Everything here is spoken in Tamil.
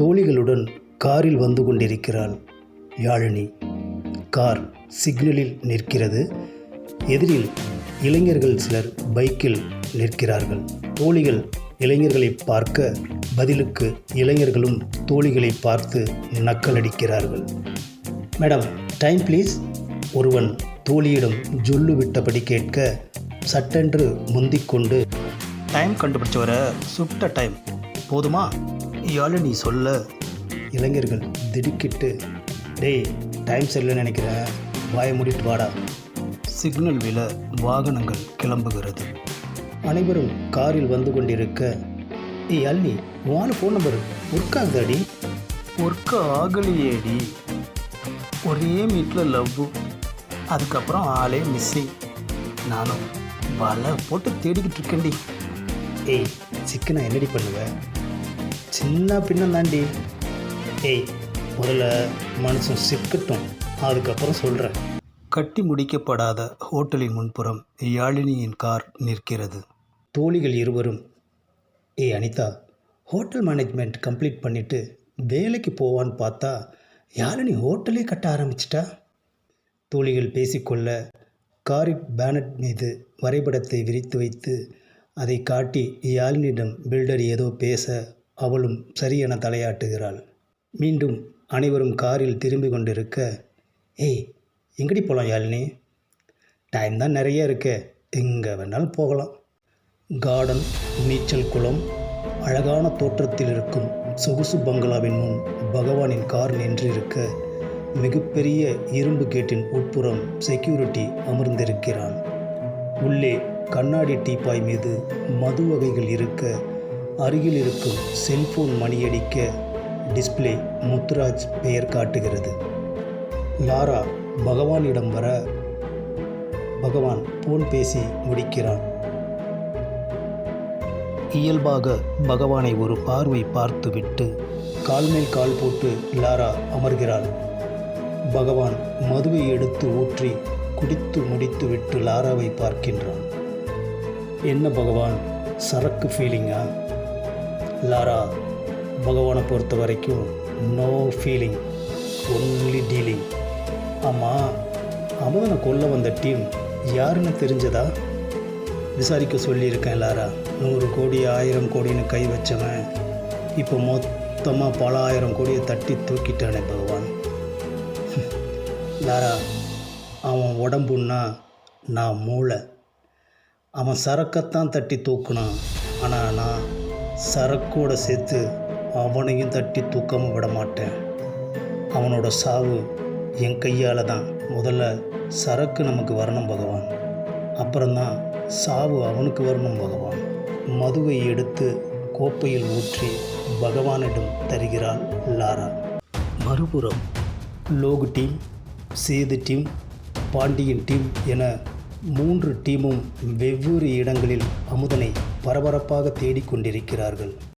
தோழிகளுடன் காரில் வந்து கொண்டிருக்கிறாள் யாழினி. கார் சிக்னலில் நிற்கிறது. எதிரில் இளைஞர்கள் சிலர் பைக்கில் நிற்கிறார்கள். தோழிகள் இளைஞர்களை பார்க்க பதிலுக்கு இளைஞர்களும் தோழிகளை பார்த்து நக்கலடிக்கிறார்கள். Madam, time please. ஒருவன் தோழியிடம் ஜொல்லு விட்டபடி கேட்க சட்டென்று முந்திக்கொண்டு, டைம் கண்டுபிடிச்ச வர சுட்ட டைம் போதுமா யாழினி சொல்ல, இளைஞர்கள் திடுக்கிட்டு, டேய் டைம் சரியில்லைன்னு நினைக்கிறேன், வாயை மூடிட்டு வாடா. சிக்னல் விழ வாகனங்கள் கிளம்புகிறது. அனைவரும் காரில் வந்து கொண்டிருக்க, ஏய் யாழினி, உன் ஃபோன் நம்பர் ஒர்க் ஆகுதாடி? ஒர்க் ஆகலையேடி, ஒரே மீட்டில் லவ், அதுக்கப்புறம் ஆளே மிஸ்ஸிங். நானும் வலை போட்டு தேடிக்கிட்டு இருக்கேன்டி. ஏய் சிக்கனை என்னடி பண்ணுவேன்? சின்ன பின்னம் தாண்டி. ஏய் முதல்ல மனுஷன் சிக்கட்டும், அதுக்கப்புறம் சொல்கிறேன். கட்டி முடிக்கப்படாத ஹோட்டலின் முன்புறம் யாழினியின் கார் நிற்கிறது. தோழிகள் இருவரும், ஏய் அனிதா, ஹோட்டல் மேனேஜ்மெண்ட் கம்ப்ளீட் பண்ணிவிட்டு வேலைக்கு போவான்னு பார்த்தா யாழினி ஹோட்டலே கட்ட ஆரம்பிச்சிட்டா. தோழிகள் பேசிக்கொள்ள காரின் பேனட் மீது வரைபடத்தை விரித்து வைத்து அதை காட்டி யாழினியிடம் பில்டர் ஏதோ பேச அவளும் சரியென தலையாட்டுகிறாள். மீண்டும் அனைவரும் காரில் திரும்பி கொண்டிருக்க, ஏய் எங்கடி போகலாம் யாழினி? டைம் தான் நிறைய இருக்க, எங்கே வேணாலும் போகலாம். கார்டன், நீச்சல் குளம், அழகான தோற்றத்தில் இருக்கும் சொகுசு பங்களாவின் முன் பகவானின் கார் நின்று இருக்க, மிகப்பெரிய இரும்பு கேட்டின் உட்புறம் செக்யூரிட்டி அமர்ந்திருக்கிறான். உள்ளே கண்ணாடி டீப்பாய் மீது மது வகைகள் இருக்க, அருகில் இருக்கும் செல்போன் மணியடிக்க டிஸ்பிளே முத்துராஜ் பெயர் காட்டுகிறது. லாரா பகவானிடம் வர பகவான் போன் பேசி முடிக்கிறான். இயல்பாக பகவானை ஒரு பார்வை பார்த்துவிட்டு கால் மேல் கால் போட்டு லாரா அமர்கிறாள். பகவான் மதுவை எடுத்து ஊற்றி குடித்து முடித்துவிட்டு லாராவை பார்க்கின்றான். என்ன பகவான், சரக்கு ஃபீலிங்கா? லாரா, பகவானை பொறுத்த வரைக்கும் நோ ஃபீலிங், ஒன்லி டீலிங். ஆமாம், அமுதனை கொல்ல வந்த டீம் யாருன்னு தெரிஞ்சதா? விசாரிக்க சொல்லியிருக்கேன் லாரா. 100 கோடி 1000 கோடின்னு கை வச்சவன் இப்போ மொத்தமாக பல 1000 கோடியை தட்டி தூக்கிட்டானே பகவான். லாரா, அவன் உடம்புன்னா நான் மூளை. அவன் சரக்கைத்தான் தட்டி தூக்குனான், ஆனால் நான் சரக்கோடு சேர்த்து அவனையும் தட்டி தூக்காமல் விட மாட்டேன். அவனோட சாவு என் கையால் தான். முதல்ல சரக்கு நமக்கு வரணும் பகவான், அப்புறம்தான் சாவு அவனுக்கு வரணும் பகவான். மதுவை எடுத்து கோப்பையில் ஊற்றி பகவானிடம் தருகிறாள் லாரா. மறுபுறம் Logu team, Sethu team, Pandian team என 3 டீமும் வெவ்வேறு இடங்களில் அமுதனை பரபரப்பாக தேடிக்கொண்டிருக்கிறார்கள்.